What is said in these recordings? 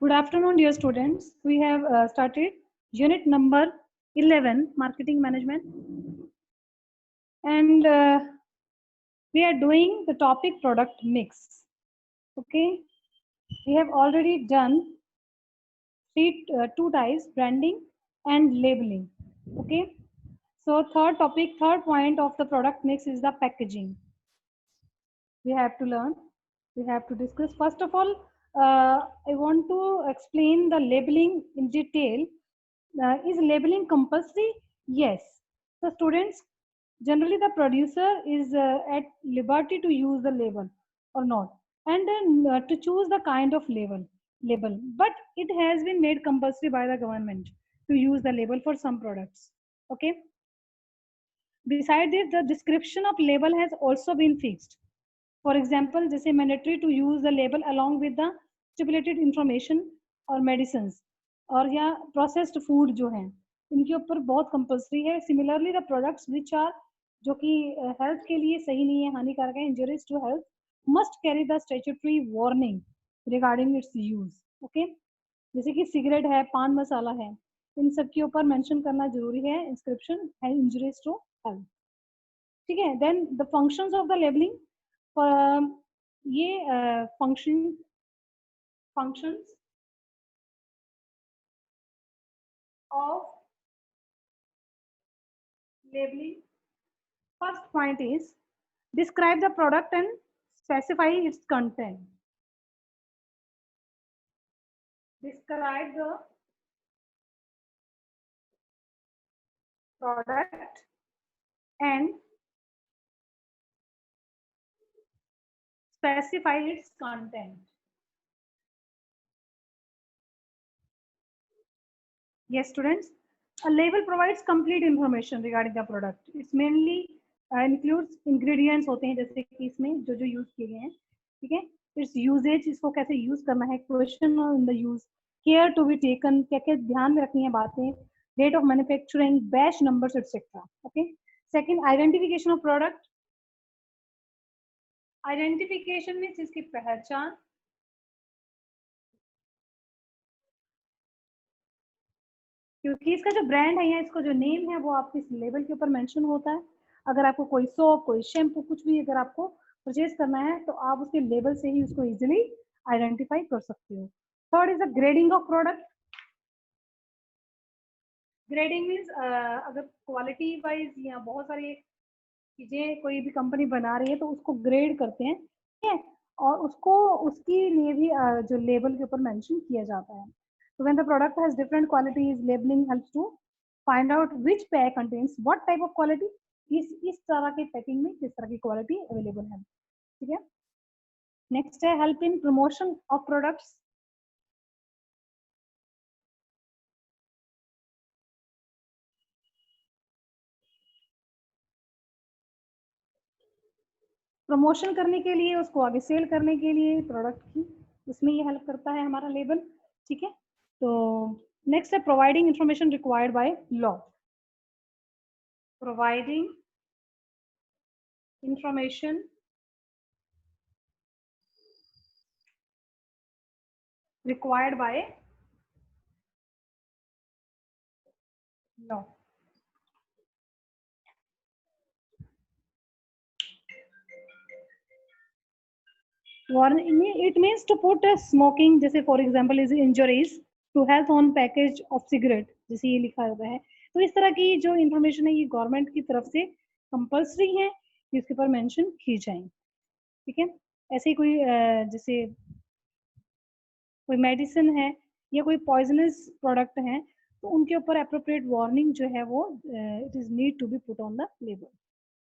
Good afternoon, dear students. We have started unit number 11, Marketing Management. And we are doing the topic product mix. Okay. We have already done two types, branding and labeling. Okay. So third point of the product mix is the packaging. We have to learn. We have to discuss. First of all, I want to explain the labeling in detail. Is labeling compulsory? Yes. So students, generally the producer is at liberty to use the label or not, and then to choose the kind of label. But it has been made compulsory by the government to use the label for some products. Okay. Besides this, the description of label has also been fixed. For example, जैसे mandatory to use the label along with the stipulated information और medicines और या processed food जो हैं इनके ऊपर बहुत compulsory है. Similarly, the products which are जो कि health के लिए सही नहीं है, हानिकारक है, injurious to health, must carry the statutory warning regarding its use. Okay? जैसे कि सिगरेट है, पान मसाला है, इन सब के ऊपर मेंशन करना जरूरी है. इंस्क्रिप्शन है injurious to health. ठीक है. Then the functions of the labeling. ये functions of labeling. First point is describe the product and specify its content. Describe the product and specify its content. Yes, students. A label provides complete information regarding the product. It's mainly includes ingredients होते हैं जैसे कि इसमें जो use किए गए हैं. ठीक है. Its usage, इसको कैसे यूज करना है, question on the use, care to be taken, क्या क्या ध्यान में रखनी है बातें, date of manufacturing, batch numbers, etc. Okay. Second, identification of product. Identification means इसकी पहचान. क्योंकि इसका जो ब्रांड है या इसका जो नेम है वो आपके इस लेबल के ऊपर मेंशन होता है. अगर आपको कोई सोप, कोई शैम्पू, कुछ भी अगर आपको परचेज करना है तो आप उसके लेबल से ही उसको इजीली आइडेंटिफाई कर सकते हो. Third is the grading of product. Grading means अगर क्वालिटी वाइज या बहुत सारी चीजें कोई भी कंपनी बना रही है तो उसको ग्रेड करते हैं. ठीक है. और उसको उसके लिए भी जो लेबल के ऊपर मेंशन किया जाता है. So when the product has different qualities, labeling helps to find out which pack contains what type of quality. इस तरह के पैकिंग में किस तरह की क्वालिटी अवेलेबल है. ठीक है. नेक्स्ट है help in promotion of products. Promotion करने के लिए, उसको आगे सेल करने के लिए प्रोडक्ट की, उसमें ये हेल्प करता है हमारा लेबल. ठीक है. तो नेक्स्ट है providing information required by law. Providing information required by law. Warning, it means to put a smoking, जैसे for example is injuries to health on package of cigarette, जैसे ये लिखा हुआ है. तो इस तरह की जो इंफॉर्मेशन है ये गवर्नमेंट की तरफ से कंपल्सरी है कि इसके ऊपर मेंशन की जाए. ठीक है. ऐसे ही कोई जैसे कोई मेडिसिन है या कोई पॉइजनस प्रोडक्ट है तो उनके ऊपर अप्रोप्रिएट वार्निंग जो है वो it is need to be put on the label.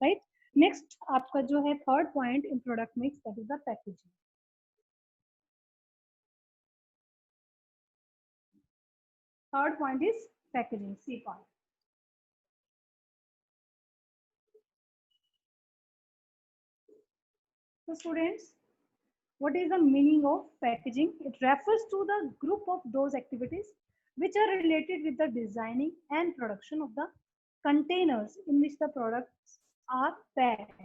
Right. Next आपका जो है third point in product mix, that is the packaging. Third point is packaging, C point. So students, what is the meaning of packaging? It refers to the group of those activities which are related with the designing and production of the containers in which the products are packed.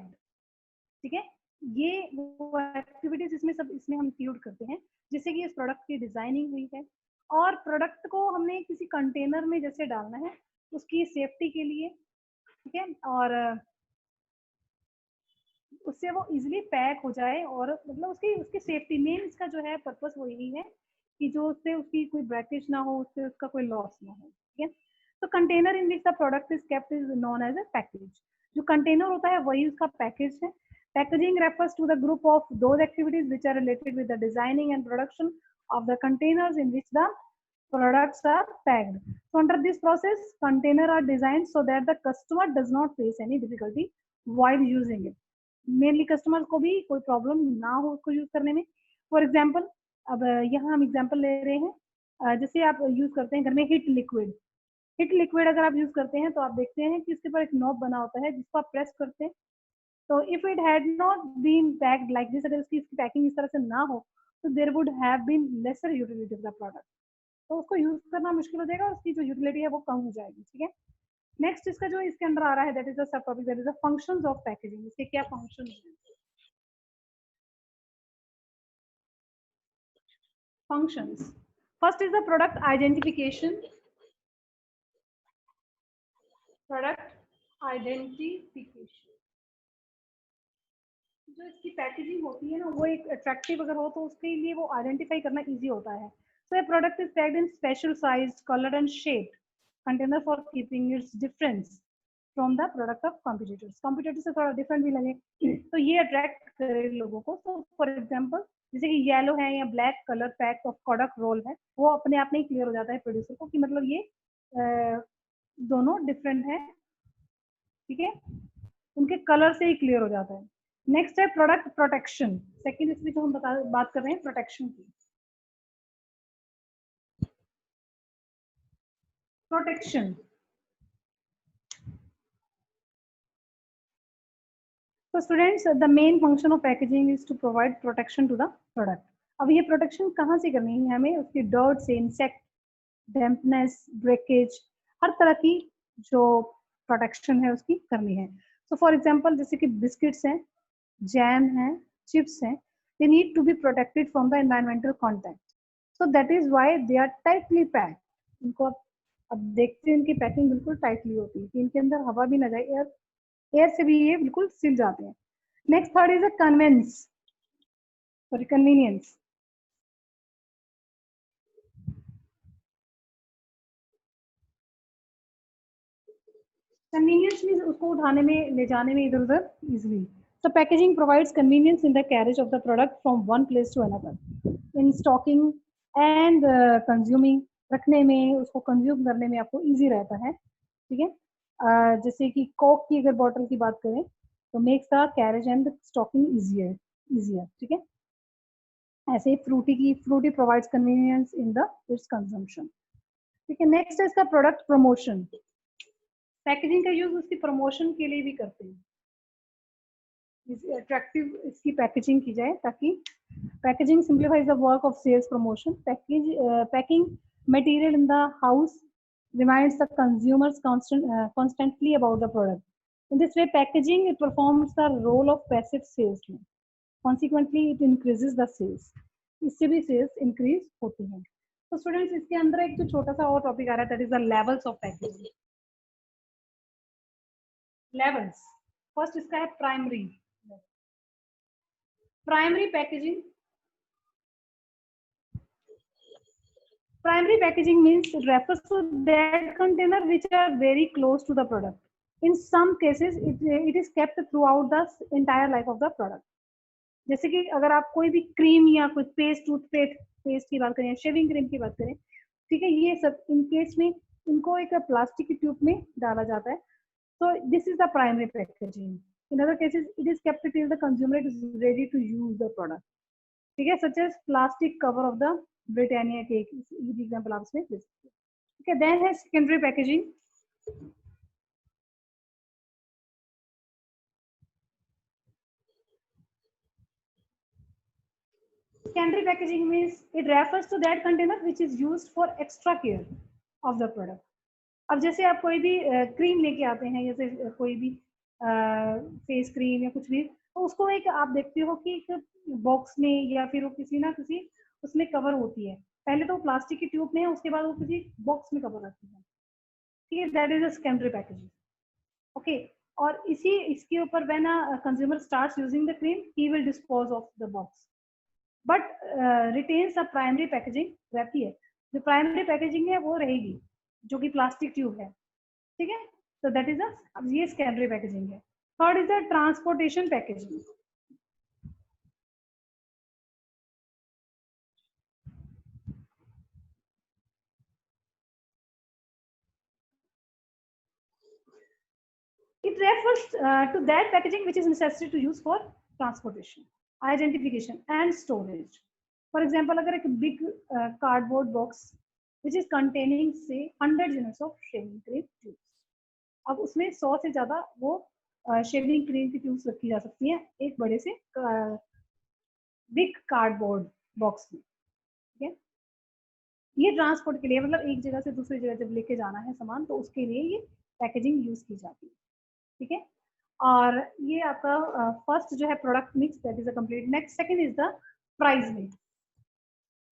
ठीक है. ये वो activities इसमें सब इसमें हम include करते हैं जिससे कि इस प्रोडक्ट की डिजाइनिंग हुई है और प्रोडक्ट को हमने किसी कंटेनर में जैसे डालना है उसकी सेफ्टी के लिए, ठीक है, और उससे वो इजीली पैक हो जाए और मतलब उसकी उसकी सेफ्टी मेन इसका जो है पर्पस वो यही है कि जो उससे उसकी कोई ब्रेकेज ना हो, उससे उसका कोई लॉस ना हो, ठीक है। तो container in which the product is kept is known as a package. जो कंटेनर होता है वही उसका पैकेज है। Packaging refers to the group of those activities which are related with the designing and production of the containers in which the products are packed. So under this process, container are designed so that the customer does not face any difficulty while using it. Mainly customer को भी कोई problem ना हो उसको use करने में। For example, अब यहाँ हम एग्जाम्पल ले रहे हैं, जैसे आप यूज करते हैं घर में हिट लिक्विड। हिट लिक्विड अगर आप यूज करते हैं तो आप देखते हैं कि इसके ऊपर एक नॉब बना होता है जिसको आप प्रेस करते हैं। तो if it had not been packed like this, अगर उसकी पैकिंग इस तरह से ना हो तो there would have been lesser utility of the product. तो उसको यूज करना मुश्किल हो जाएगा, उसकी जो यूटिलिटी है वो कम हो जाएगी, ठीक है। नेक्स्ट इसका जो इसके अंदर आ रहा है that is the sub topic, that is the functions of packaging. इसके क्या फंक्शन है? Functions. First is the product identification. Product identification. जो इसकी पैकेजिंग होती है ना वो एक अट्रैक्टिव अगर हो तो उसके लिए वो आइडेंटिफाई करना इजी होता है। So a product is packed in special sized, colored and shaped container for keeping its difference from the product of competitors. Competitors से थोड़ा डिफरेंट भी लगे तो ये अट्रैक्ट करे लोगों को। तो फॉर एग्जांपल जैसे कि येलो है या black colour pack of Kodak roll है, वो अपने आप में ही क्लियर हो जाता है प्रोड्यूसर को कि मतलब ये दोनों डिफरेंट है, ठीक है, उनके कलर से ही क्लियर हो जाता है। नेक्स्ट है प्रोडक्ट प्रोटेक्शन। सेकेंड इसमें जो हम बात कर रहे हैं प्रोटेक्शन की। प्रोटेक्शन, तो students the main function of packaging is to provide protection to the product. अब ये प्रोटेक्शन कहाँ से करनी है हमें? उसकी डर्ट से, इंसेक्ट, डैम्पनेस, ब्रेकेज, हर तरह की जो प्रोटेक्शन है उसकी करनी है। तो फॉर एग्जांपल जैसे कि बिस्किट्स हैं, जैम है, चिप्स हैं, they need to be protected from the environmental contact, so that is why they are tightly packed। इनको अब देखते हैं इनकी पैकिंग बिल्कुल टाइटली होती है कि इनके अंदर हवा भी ना जाए, एयर से भी ये बिल्कुल सिल जाते हैं। Next third is a conveyance, sorry convenience. Convenience means उसको उठाने में, ले जाने में इधर उधर easily. So packaging provides convenience in the carriage of the product from one place to another, in stocking and consuming, रखने में, उसको कंज्यूम करने में आपको इजी रहता है, ठीक है। जैसे कि कोक की अगर बॉटल की बात करें तो makes the carriage and stocking easier, ठीक है। ऐसे ही Frooti provides convenience in the its consumption, ठीक है। नेक्स्ट है इसका प्रोडक्ट प्रमोशन। पैकेजिंग का यूज उसकी प्रमोशन के लिए भी करते हैं, अट्रैक्टिव इसकी पैकेजिंग की जाए ताकि packaging simplifies the work of sales promotion. Packing material in the house reminds the consumers constantly about the product. In this way, packaging it performs the role of passive salesman. Consequently, it increases the sales. इससे भी sales increase होती है। तो students इसके अंदर एक जो छोटा सा और टॉपिक आ रहा है that is the levels of packaging. Levels, first इसका है primary. Primary packaging, primary packaging means it refers to that container which are very close to the product. In some cases it is kept throughout the entire life of the product. जैसे कि अगर आप कोई भी cream या कोई paste, toothpaste की बात करें, शेविंग क्रीम की बात करें, ठीक है, ये सब इन केस में इनको एक प्लास्टिक की ट्यूब में डाला जाता है। So this is the primary packaging. In other cases, it is kept till the consumer is ready to use the product. ठीक है, such as plastic cover of the Britannia cake, ये example आप इसमें ले सकते हैं। Okay, then है secondary packaging. Secondary packaging means it refers to that container which is used for extra care of the product. अब जैसे आप कोई भी क्रीम लेके आते हैं, जैसे कोई भी फेस क्रीम या कुछ भी, तो उसको एक आप देखते हो कि एक बॉक्स में या फिर वो किसी ना किसी उसमें कवर होती है। पहले तो प्लास्टिक की ट्यूब में है, उसके बाद वो किसी बॉक्स में कवर रहती है। ठीक है, that is a secondary packaging. Okay, और इसी इसके ऊपर when a consumer starts using the cream he will dispose of the box, but retains the primary packaging रहती है। जो प्राइमरी पैकेजिंग है वो रहेगी, जो कि प्लास्टिक ट्यूब है। ठीक है, तो दैट इज अ, ये सेकेंडरी पैकेजिंग है। Third is the transportation packaging. It refers to that packaging which is necessary to use for transportation, identification, and storage. For example, अगर एक big cardboard box which is containing say 100 units of shaving cream tubes, अब उसमें 100 से ज़्यादा वो shaving cream की tubes रखी जा सकती हैं एक बड़े से बिग कार्डबोर्ड बॉक्स में। ठीक है, ये ट्रांसपोर्ट के लिए, मतलब एक जगह से दूसरी जगह जब लेके जाना है सामान तो उसके लिए ये पैकेजिंग यूज की जाती है। ठीक है, और ये आपका फर्स्ट जो है product mix, that is a complete. Next second is the price mix,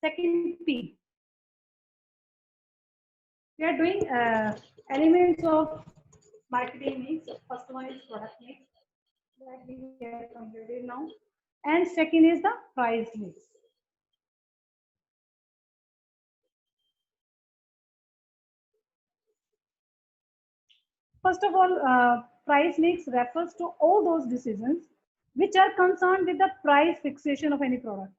second P. We are doing elements of marketing mix. First one is product mix that we have completed now, and second is the price mix. First of all, price mix refers to all those decisions which are concerned with the price fixation of any product.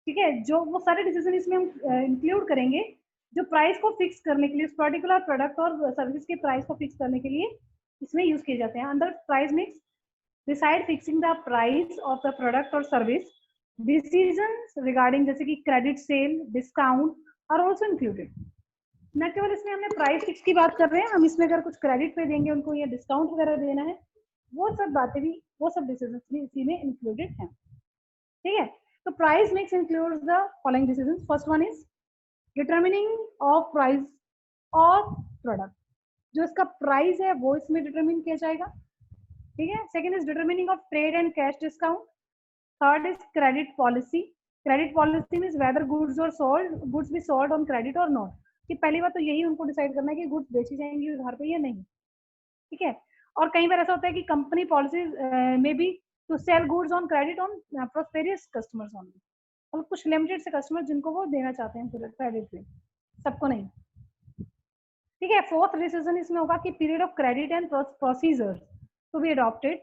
ठीक है, जो वो सारे decision इसमें हम include करेंगे जो price को फिक्स करने के लिए, उस पर्टिकुलर प्रोडक्ट और सर्विस के प्राइस को फिक्स करने के लिए इसमें यूज किए जाते हैं। Under price mix, decide fixing the price of the product और सर्विस, डिसीजंस रिगार्डिंग जैसे कि credit sale, discount are also included. न केवल इसमें हमने प्राइस फिक्स की बात कर रहे हैं, हम इसमें अगर कुछ क्रेडिट पे देंगे उनको या डिस्काउंट वगैरह देना है, वो सब बातें भी, वो सब डिसीजंस भी इसी में इंक्लूडेड हैं। ठीक है, तो price mix includes the following decisions. First one is determining of price of product, जो इसका प्राइस है वो इसमें डिटरमिन किया जाएगा। ठीक है, second is determining of trade and cash discount. Third is credit policy. Credit policy means whether goods be sold on credit और नॉट, कि पहली बात तो यही उनको डिसाइड करना है कि गुड्स बेची जाएंगी घर पे या नहीं। ठीक है, और कई बार ऐसा होता है कि कंपनी पॉलिसी में भी to sell goods on credit on prosperous customers only, और कुछ लिमिटेड से कस्टमर जिनको वो देना चाहते हैं क्रेडिट पे, सबको नहीं। ठीक है, फोर्थ डिसीजन इसमें होगा कि period of credit and procedure to be adopted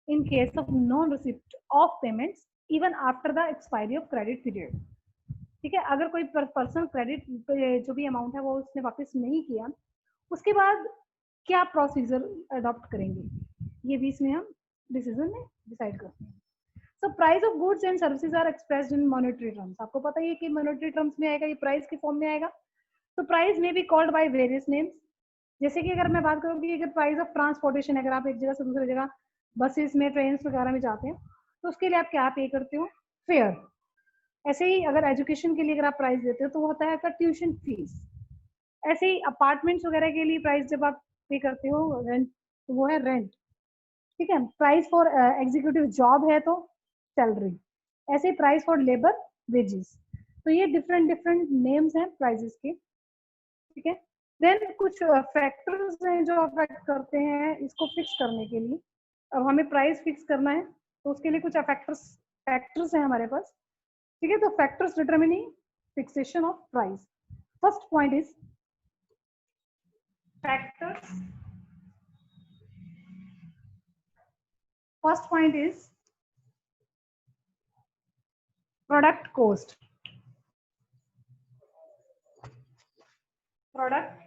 in case of non-receipt of payments even after the expiry of credit period. ठीक है, अगर कोई पर्सनल क्रेडिट जो भी अमाउंट है वो उसने वापस नहीं किया, उसके बाद क्या प्रोसीजर अडॉप्ट करेंगे, ये भी इसमें हम डिसीजन में डिसाइड करते हैं। So price of goods and services are expressed in monetary terms. आपको पता ही है कि मॉनेटरी टर्म्स में आएगा, ये प्राइस के फॉर्म में आएगा। तो प्राइस में be called by various names. जैसे कि अगर मैं बात करूँ कि अगर प्राइस ऑफ ट्रांसपोर्टेशन, अगर आप एक जगह से दूसरी जगह बसेस में, ट्रेन वगैरह में जाते हैं तो उसके लिए आप क्या पे करते हो, फेयर। ऐसे ही अगर एजुकेशन के लिए अगर आप प्राइस देते हो तो वो होता है आपका ट्यूशन फीस। ऐसे ही अपार्टमेंट्स वगैरह के लिए प्राइस जब आप पे करते हो रेंट, तो वो है रेंट। ठीक है, प्राइस फॉर एग्जीक्यूटिव जॉब है तो सैलरी, ऐसे ही प्राइस फॉर लेबर वेजेस। तो ये डिफरेंट डिफरेंट नेम्स हैं प्राइजेस के। ठीक है, देन कुछ फैक्टर्स हैं जो अफेक्ट करते हैं इसको फिक्स करने के लिए। अब हमें प्राइस फिक्स करना है तो उसके लिए कुछ फैक्टर्स हैं हमारे पास। ठीक है, तो factors determining fixation of price. First point is factors, first point is product cost. Product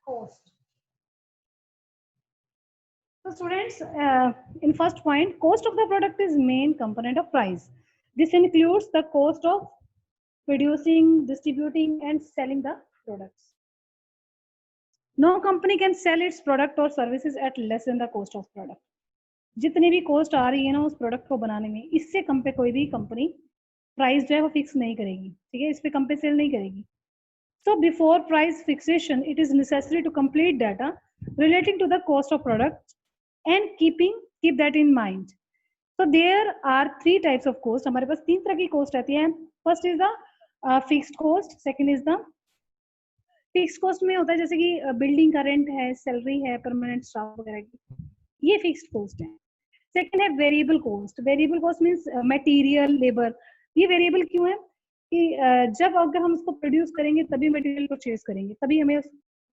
cost. So students, in first point, cost of the product is main component of price. This includes the cost of producing, distributing and selling the products. No company can sell its product or services at less than the cost of product. जितनी भी cost आ रही है ना उस product को बनाने में, इससे कम पे कोई भी company price जो है वो fix नहीं करेगी। ठीक है, इस पे कम पे sell नहीं करेगी। So before price fixation, it is necessary to complete data relating to the cost of product and keep that in mind. So there are 3 types of cost. हमारे पास 3 तरह की cost रहती है. First is the fixed cost, second is the fixed cost में होता है जैसे कि बिल्डिंग का रेंट है, सैलरी है, परमानेंट स्टाफ वगैरह की, ये फिक्स्ड कोस्ट है. सेकंड है variable cost. Variable cost means material, labour. ये वेरिएबल क्यों है कि जब अगर हम उसको प्रोड्यूस करेंगे तभी मटेरियल परचेज करेंगे, तभी हमें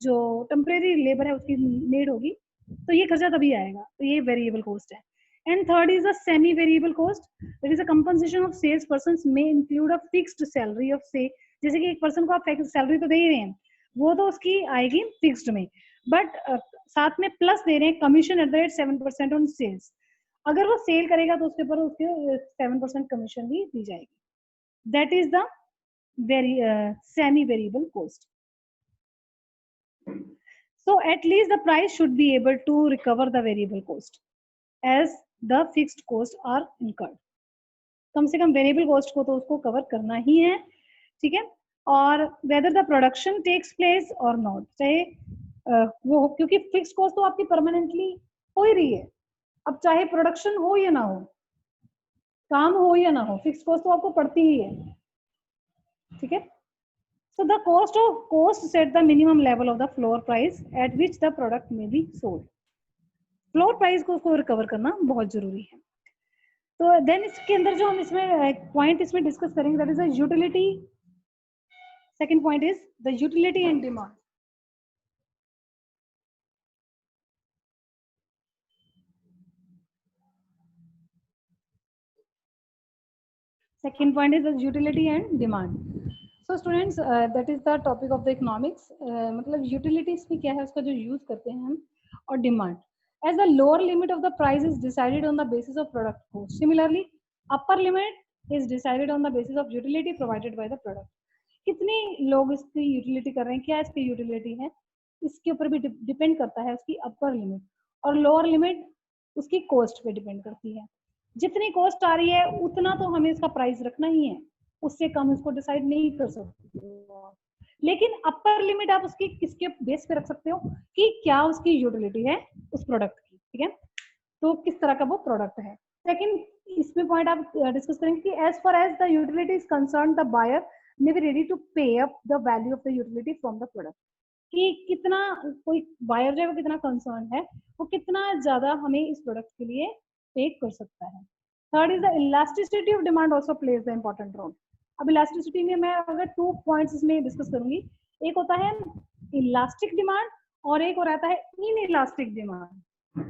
जो टेम्परेरी लेबर है उसकी नीड होगी, तो ये खर्चा तभी आएगा, तो ये वेरिएबल कोस्ट है. And third is a semi variable cost. That is a compensation of sales persons may include a fixed salary of say, जैसे कि एक पर्सन को आप सैलरी तो दे ही रहे हैं, वो तो उसकी आएगी फिक्स्ड में, बट साथ में प्लस दे रहे हैं commission at the rate 7% on sales. अगर वो सेल करेगा तो उसके ऊपर उसके 7% कमीशन भी दी जाएगी. That is the semi variable coast. So at least the price should be able to recover the variable cost as the fixed costs are incurred. कम से कम वेरिएबल कोस्ट को तो उसको कवर करना ही है, ठीक है. और whether the production takes place or not, चाहे वो, क्योंकि फिक्स्ड कॉस्ट तो आपकी परमानेंटली हो ही रही है, अब चाहे प्रोडक्शन हो या ना हो, काम हो या ना हो, फिक्स्ड कॉस्ट तो आपको पड़ती ही है, ठीक है. So the cost set the minimum level of the floor price at which the product may be sold. Floor price को उसको रिकवर करना बहुत जरूरी है. तो देन इसके अंदर जो हम इसमें पॉइंट इसमें डिस्कस करेंगे, that is the utility. Second point is the utility and demand. Second point is the utility and demand. So students, that is the topic of the economics. मतलब utility इसमें क्या है, उसका जो यूज करते हैं हम, और demand. As the lower limit of the price is decided on the basis of product cost. Similarly, upper limit is decided on the basis of utility provided by the product. कितने लोग इसकी utility कर रहे हैं, क्या इसकी utility है, इसके ऊपर भी डिपेंड करता है उसकी अपर लिमिट, और लोअर लिमिट उसकी कॉस्ट पे डिपेंड करती है. जितनी कॉस्ट आ रही है उतना तो हमें इसका प्राइस रखना ही है, उससे कम इसको डिसाइड नहीं कर सकते. लेकिन अपर लिमिट आप उसकी किसके बेस पे रख सकते हो कि क्या उसकी यूटिलिटी है उस प्रोडक्ट की, ठीक है, तो किस तरह का वो प्रोडक्ट है. सेकंड इसमें पॉइंट आप डिस्कस करेंगे कि as far as the utility is concern the buyer may be ready to pay up the value of the utility from the product. कि कितना कोई बायर जो है वो कितना कंसर्न है, वो कितना ज्यादा हमें इस प्रोडक्ट के लिए पे कर सकता है. Third is the elasticity of demand also plays the important role. अब इलास्टिसिटी में मैं अगर 2 पॉइंट्स इसमें डिस्कस करूंगी, एक होता है इलास्टिक डिमांड और एक और आता है इन इलास्टिक डिमांड,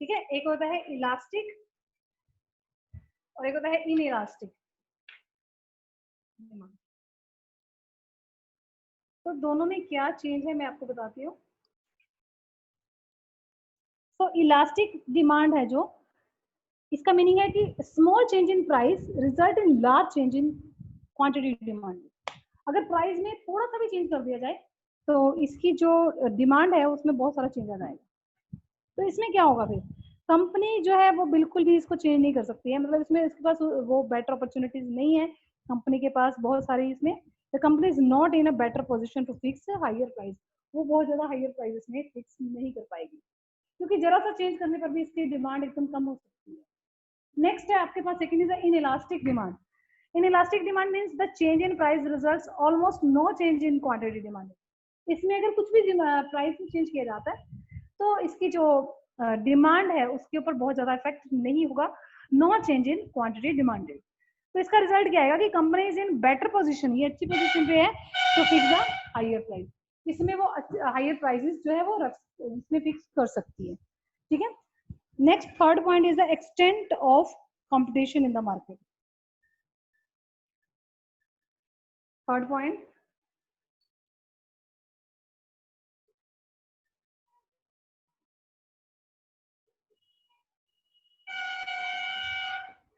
ठीक है. एक होता है इलास्टिक और एक होता है इन इलास्टिक डिमांड. तो दोनों में क्या चेंज है मैं आपको बताती हूँ. तो इलास्टिक डिमांड है जो, इसका मीनिंग है कि small change in price result in large change in quantity demand. अगर प्राइस में थोड़ा सा भी चेंज कर दिया जाए तो इसकी जो डिमांड है उसमें बहुत सारा चेंज आ जाएगा. तो इसमें क्या होगा, फिर कंपनी जो है वो बिल्कुल भी इसको चेंज नहीं कर सकती है, मतलब इसमें इसके पास वो बेटर अपॉर्चुनिटीज नहीं है. कंपनी के पास बहुत सारी इसमें, the company is not in a better position to fix higher price. वो बहुत ज्यादा हायर प्राइस में फिक्स नहीं कर पाएगी, क्योंकि जरा सा चेंज करने पर भी इसकी डिमांड एकदम कम हो सकती है. नेक्स्ट है आपके पास second is inelastic demand. Inelastic demand means the change in price results almost no change in quantity demand. इसमें अगर कुछ भी प्राइस में चेंज किया जाता है तो इसकी जो डिमांड है उसके ऊपर बहुत ज्यादा इफेक्ट नहीं होगा, no change in quantity demanded. तो इसका रिजल्ट क्या आएगा कि company is in better position, ये अच्छी पोजीशन पे है तो फिक्स द हायर प्राइस. इसमें वो हायर प्राइसेस जो है वो इसमें फिक्स कर सकती है, ठीक है. Next third point is the extent of competition in the market. Third point,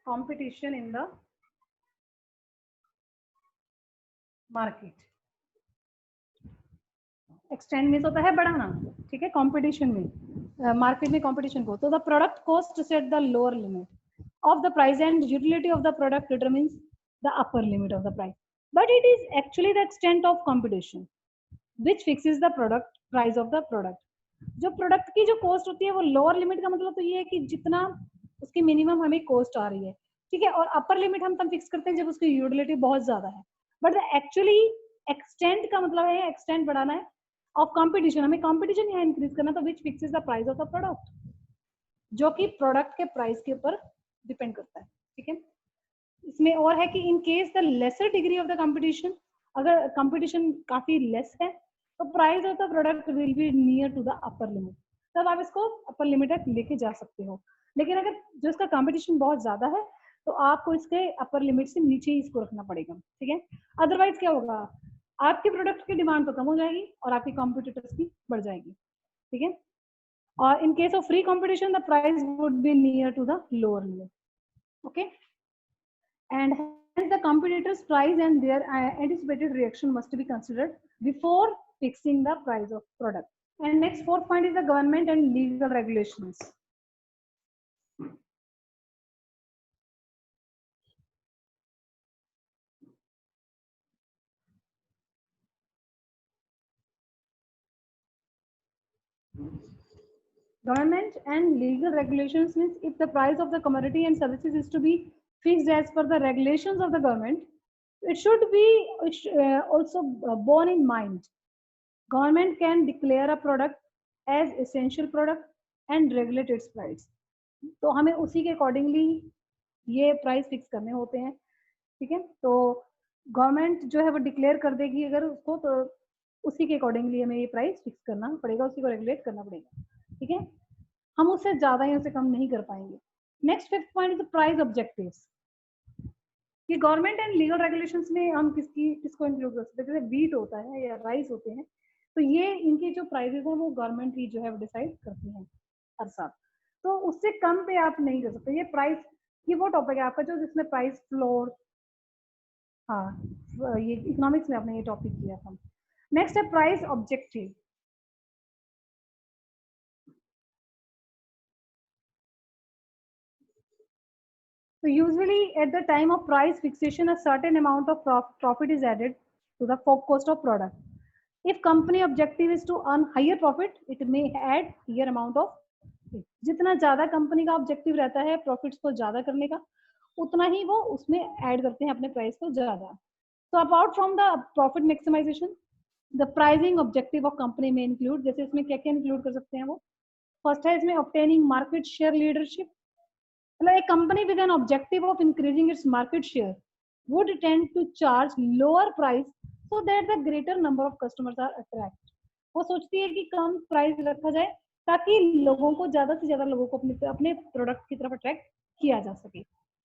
competition in the market. Extend means होता है बढ़ाना, ठीक है, कंपटीशन में, मार्केट में कंपटीशन को. तो the product cost set the lower limit of the price and utility of the product determines the upper limit of the price, but it is actually the extent of competition which fixes the product price of the product. जो product की जो cost होती है वो lower limit का मतलब तो ये है कि जितना उसकी मिनिमम हमें कॉस्ट आ रही है, ठीक है, और अपर लिमिट हम तब फिक्स करते हैं जब उसकी यूटिलिटी बहुत ज्यादा है। बट एक्चुअली एक्सटेंड का मतलब है एक्सटेंड बढ़ाना है ऑफ कंपटीशन, हमें कंपटीशन यहाँ इंक्रीज करना, तो which fixes the price of the product, जो कि प्रोडक्ट के प्राइस के ऊपर डिपेंड करता है, ठीक है। इसमें और है कि in case the lesser degree of the competition, अगर कंपटीशन काफी लेस है तो price of the product will be near to the upper limit, तब आप इसको अपर लिमिट तक लेके जा सकते हो। लेकिन अगर जो इसका कंपटीशन बहुत ज्यादा है तो आपको इसके अपर लिमिट से नीचे ही इसको रखना पड़ेगा, ठीक है। अदरवाइज क्या होगा, आपके प्रोडक्ट की डिमांड तो कम हो जाएगी और आपकी कॉम्पिटिटर्स की बढ़ जाएगी, ठीक है। और in case of free competition the price would be near to the lower limit, okay. And hence the competitor's price and their anticipated reaction must be considered before fixing the price of product. And next fourth point is the government and legal regulations. Government and legal regulations means if the price of the commodity and services is to be fixed as per the regulations of the government, it should be also borne in mind. Government can declare a product as essential product and regulate its price. तो हमें उसी के accordingly ये price fix करने होते हैं, ठीक है। तो गवर्नमेंट जो है वो डिक्लेयर कर देगी अगर उसको, तो उसी के अकॉर्डिंगली हमें ये प्राइस फिक्स करना पड़ेगा, उसी को रेगुलेट करना पड़ेगा, ठीक है। हम उससे ज्यादा या उससे कम नहीं कर पाएंगे। Next fifth point is price objectives. ये गवर्नमेंट एंड लीगल रेगुलेशंस में हम किसको इंक्लूड कर सकते हैं, जैसे बीट होता है या राइस होते हैं, तो ये इनके जो प्राइसेस हैं वो गवर्नमेंट ही जो है वो डिसाइड करती है हर साल, तो उससे कम पे आप नहीं कर सकते। ये प्राइस, ये वो टॉपिक है आपका जो जिसमें प्राइस फ्लोर, हाँ ये इकोनॉमिक्स में आपने ये टॉपिक किया था। नेक्स्ट है price objective. So usually at the time of price fixation, a certain amount of profit is added to the cost of product. If company objective is to earn higher profit, it may add higher amount of, जितना ज्यादा company का objective रहता है profits को ज्यादा करने का, उतना ही वो उसमें ऐड करते हैं अपने प्राइस को ज्यादा। तो apart from the profit maximisation, the pricing objective of company में इंक्लूड, जैसे इसमें क्या क्या इंक्लूड कर सकते हैं वो, फर्स्ट है इसमें ऑब्टेनिंग मार्केट शेयर लीडरशिप। मतलब एक company with an objective of increasing its market share would tend to charge lower price so that the greater number of customers are attract। वो सोचती है कि कम प्राइस रखा जाए ताकि लोगों को, ज्यादा से ज्यादा लोगों को अपने अपने प्रोडक्ट की तरफ अट्रैक्ट किया जा सके।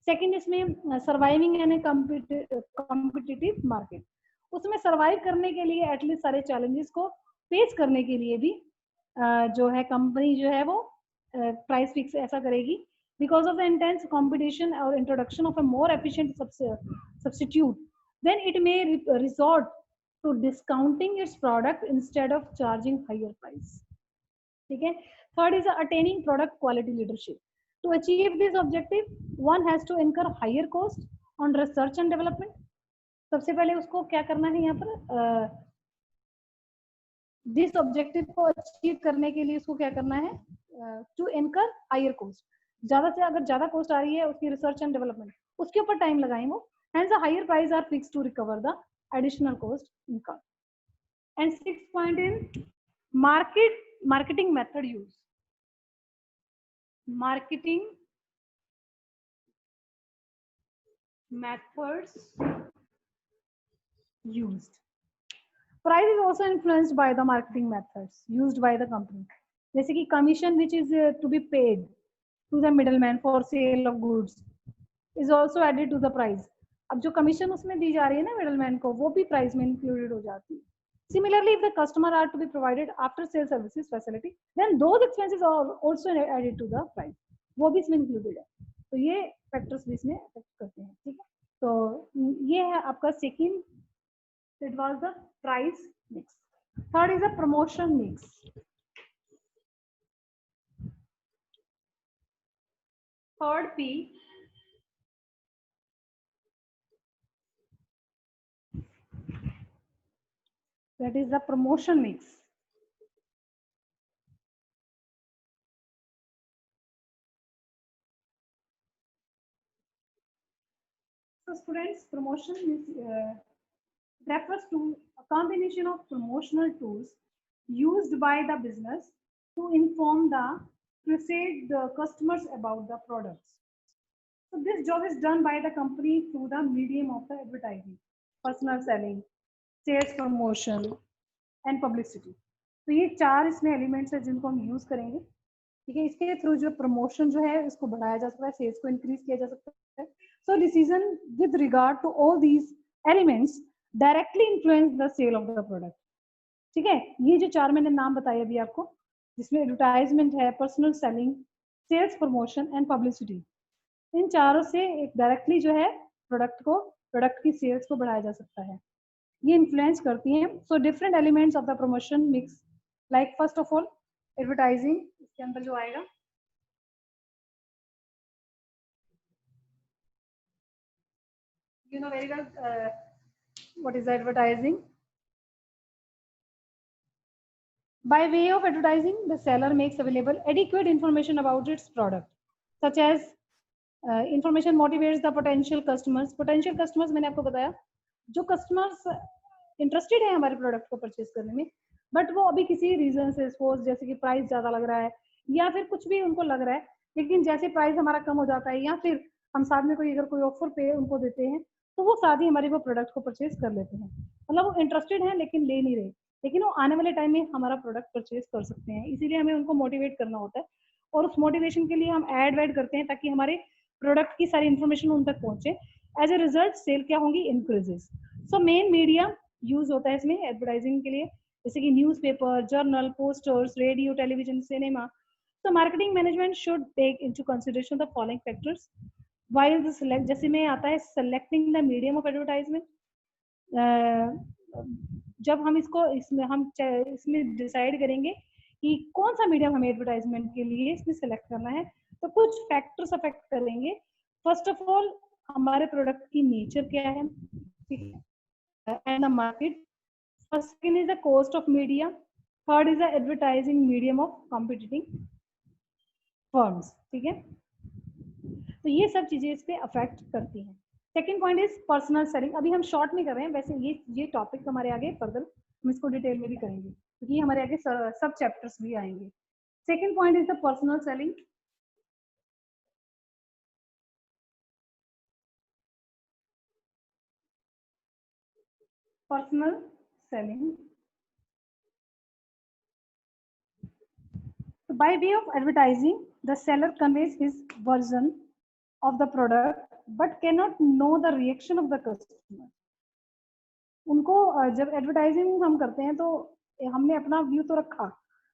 सेकंड इसमें सर्वाइविंग एन कॉम्पिटिटिव मार्केट, उसमें सर्वाइव करने के लिए एटलीस्ट सारे चैलेंजेस को फेस करने के लिए भी जो है कंपनी जो है वो प्राइस फिक्स ऐसा करेगी, because of the intense competition or introduction of a more efficient substitute, then it may resort to discounting its product instead of charging higher price, ठीक है। Third is attaining product quality leadership। to achieve this objective one has to incur higher cost on research and development। सबसे पहले उसको क्या करना है यहाँ पर, जिस ऑब्जेक्टिव को अचीव करने के लिए उसको क्या करना है, टू इनकर हायर कॉस्ट, ज्यादा से अगर ज्यादा कॉस्ट आ रही है उसकी रिसर्च एंड डेवलपमेंट, उसके ऊपर टाइम लगाएं वो, hence the higher price are fixed to recover the additional cost incurred। And sixth point in marketing method use, marketing methods used। Price is also influenced by the marketing methods used by the company, जैसे कि commission which is to be paid to the middleman for sale of goods is also added to the price। अब जो commission उसमें दी जा रही है ना middleman को, वो भी प्राइस में इंक्लूडेड हो जाती है। Similarly, if the customer are to be provided after sale services facility, then those expenses are also added to the price, वो भी इसमें इंक्लूडेड है। तो ये फैक्टर्स भी इसमें अफेक्ट करते हैं, ठीक है। तो ये है आपका second, it was the price mix। third is the promotion mix। third P, that is the promotion mix। So students, promotion refers to a combination of promotional tools used by the business to inform the persuade the customers about the products. So this job is done by the company through the medium of the advertising, personal selling, sales promotion and publicity. तो ये चार इसमें elements है जिनको हम use करेंगे, ठीक है। इसके थ्रू जो प्रमोशन जो है इसको बढ़ाया जा सकता है, सेल्स को इंक्रीज किया जा सकता है। So decision with regard to all these elements directly influence the sale of the product, ठीक है। ये जो चार मैंने नाम बताए अभी आपको, जिसमें एडवर्टाइजमेंट है, personal selling, sales promotion and publicity, इन चारों से एक डायरेक्टली जो है प्रोडक्ट की सेल्स को बढ़ाया जा सकता है, ये इन्फ्लुएंस करती हैं। So different elements of the promotion mix, like first of all advertising, इसके अंदर जो आएगा you know very well what is advertising. By way of advertising, the seller makes available adequate information about its product, such as information motivates the potential customers. Potential customers मैंने आपको बताया, जो customers interested है हमारे product को purchase करने में, but वो अभी किसी रीजन से, सपोज जैसे कि प्राइस ज्यादा लग रहा है या फिर कुछ भी उनको लग रहा है, लेकिन जैसे प्राइस हमारा कम हो जाता है या फिर हम साथ में कोई अगर कोई ऑफर पे उनको देते हैं तो वो साथ ही हमारे वो प्रोडक्ट को परचेज कर लेते हैं। मतलब वो इंटरेस्टेड है लेकिन ले नहीं रहे, लेकिन वो आने वाले टाइम में हमारा प्रोडक्ट परचेज कर सकते हैं, इसीलिए हमें उनको मोटिवेट करना होता है। और उस मोटिवेशन के लिए हम एड वैड करते हैं ताकि हमारे प्रोडक्ट की सारी इन्फॉर्मेशन उन तक पहुंचे। एज ए रिजल्ट सेल क्या होंगी, increases. So main media use होता है इसमें एडवर्टाइजिंग के लिए, जैसे कि newspaper, journal, posters, radio, television, cinema. तो marketing management should take into consideration the following factors while the select, जैसे में आता है selecting the medium of advertisement. जब हम इसमें डिसाइड करेंगे कि कौन सा मीडियम हमें एडवर्टाइजमेंट के लिए इसमें सेलेक्ट करना है, तो कुछ फैक्टर्स अफेक्ट करेंगे। फर्स्ट ऑफ ऑल हमारे प्रोडक्ट की नेचर क्या है, ठीक है, and the market. Second is the cost of media. Third is the advertising medium of competing firms, ठीक है। तो ये सब चीजें इस पे अफेक्ट करती हैं। Second point is personal selling. अभी हम शॉर्ट में कर रहे हैं, वैसे ये टॉपिक हमारे आगे फर्दर हम इसको डिटेल में भी करेंगे क्योंकि तो हमारे आगे सब चैप्टर्स भी आएंगे। Second point is the personal selling. Personal selling, so by way of advertising, the seller conveys his version of the product but cannot know the reaction of the customer. उनको जब एडवर्टाइजिंग हम करते हैं तो हमने अपना व्यू तो रखा,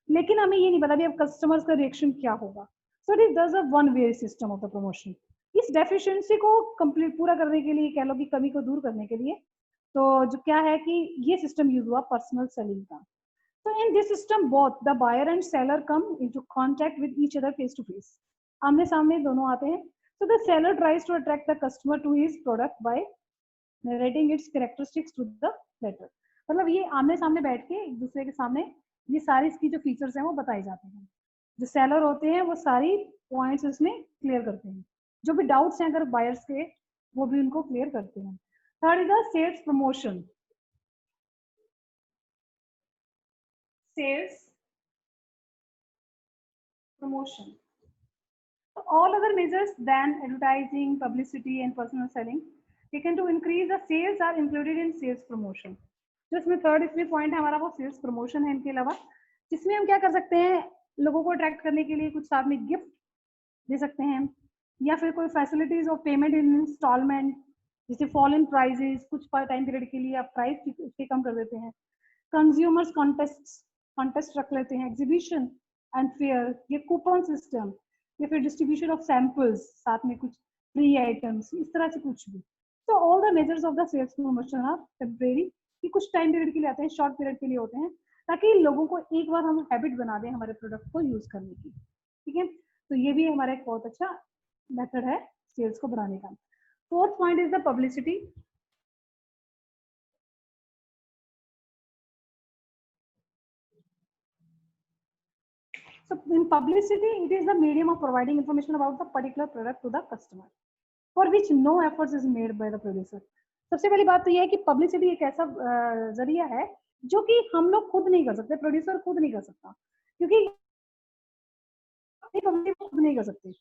लेकिन हमें ये नहीं पता भी अब कस्टमर्स का रिएक्शन क्या होगा। So it is a one way system of the promotion. इस डेफिशिएंसी को कंप्लीट पूरा करने के लिए, कह लो कि कमी को दूर करने के लिए, तो जो क्या है कि ये सिस्टम यूज हुआ पर्सनल सेलिंग का। So in this system, both the buyer and seller come into contact with each other face to face. आमने सामने दोनों आते हैं। So the seller tries to attract the customer to his product by narrating its characteristics to the letter. मतलब ये आमने सामने बैठ के एक दूसरे के सामने ये सारी इसकी जो फीचर्स हैं वो बताए जाते हैं। जो सेलर होते हैं वो सारी पॉइंट्स इसमें क्लियर करते हैं, जो भी डाउट्स हैं अगर बायर्स के वो भी उनको क्लियर करते हैं। Third is the sales promotion. Sales promotion. So all other measures than advertising, publicity, and personal selling taken to increase the sales are included in sales promotion. जो इसमें थर्ड इसमें पॉइंट है हमारा वो सेल्स प्रमोशन है इनके अलावा, जिसमें हम क्या कर सकते हैं, लोगों को अट्रैक्ट करने के लिए कुछ साथ में गिफ्ट दे सकते हैं या फिर कोई facilities of payment in instalment, जैसे फॉल इन प्राइजेस, कुछ टाइम पीरियड के लिए आप प्राइस उसके कम कर देते हैं। कंज्यूमर्स कॉन्टेस्ट रख लेते हैं, एग्जीबिशन एंड फेयर, ये कूपन सिस्टम या फिर डिस्ट्रीब्यूशन ऑफ सैंपल्स, साथ में कुछ फ्री आइटम्स, इस तरह से कुछ भी। तो all the measures of the sales promotion are temporary, कि कुछ टाइम पीरियड के लिए आते हैं, शॉर्ट पीरियड के लिए होते हैं, ताकि लोगों को एक बार हम हैबिट बना दें हमारे प्रोडक्ट को यूज करने की, ठीक है। तो ये भी हमारा एक बहुत अच्छा मेथड है सेल्स को बढ़ाने का। Fourth point is the publicity. So in publicity, it is the medium of providing information about the particular product to the customer. For which no efforts is made by the producer. सबसे पहली बात तो यह है कि publicity एक ऐसा जरिया है जो कि हम लोग खुद नहीं कर सकते, प्रोड्यूसर खुद नहीं कर सकता, क्योंकि पब्लिसिटी खुद नहीं कर सकते।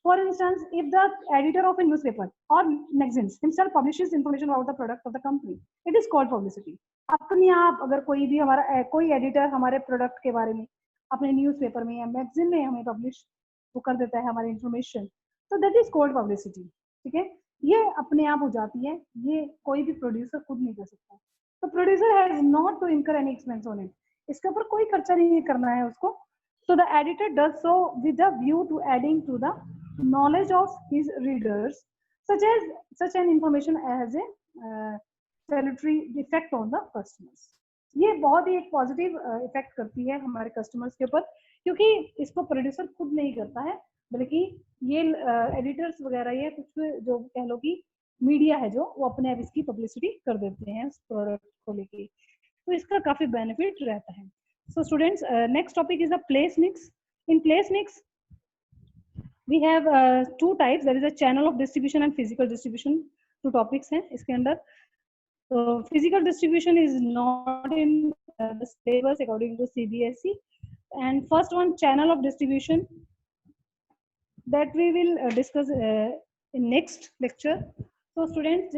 For instance, if the editor of a newspaper or magazines himself publishes information about the product of the company, it is called publicity. अपने आप अगर कोई भी हमारा कोई एडिटर हमारे प्रोडक्ट के बारे में अपने न्यूज़पेपर में या मैगजीन में हमें पब्लिश वो कर देता है हमारी इंफॉर्मेशन, तो दैट इज कॉल्ड पब्लिसिटी। ठीक है, ये अपने आप हो जाती है, ये कोई भी प्रोड्यूसर खुद नहीं कर सकता। तो producer has not to incur any expense on it, इसके ऊपर कोई खर्चा नहीं करना है उसको। So the editor does so with a view to adding to the knowledge of his readers, such an information as a salutary effect on the customers. ये बहुत ही एक पॉजिटिव इफेक्ट करती है हमारे कस्टमर्स के ऊपर, क्योंकि इसको प्रोड्यूसर खुद नहीं करता है, बल्कि ये एडिटर्स वगैरह ये कुछ जो कह लो कि मीडिया है जो वो अपने आप इसकी पब्लिसिटी कर देते हैं उस प्रोडक्ट को लेके, तो इसका काफी बेनिफिट रहता है। So students, next topic is the place mix. In place mix, we have two types. There is a channel of distribution and physical distribution. Two topics हैं इसके अंदर. So physical distribution is not in the syllabus according to CBSE. And first one, channel of distribution, that we will discuss in next lecture. So students,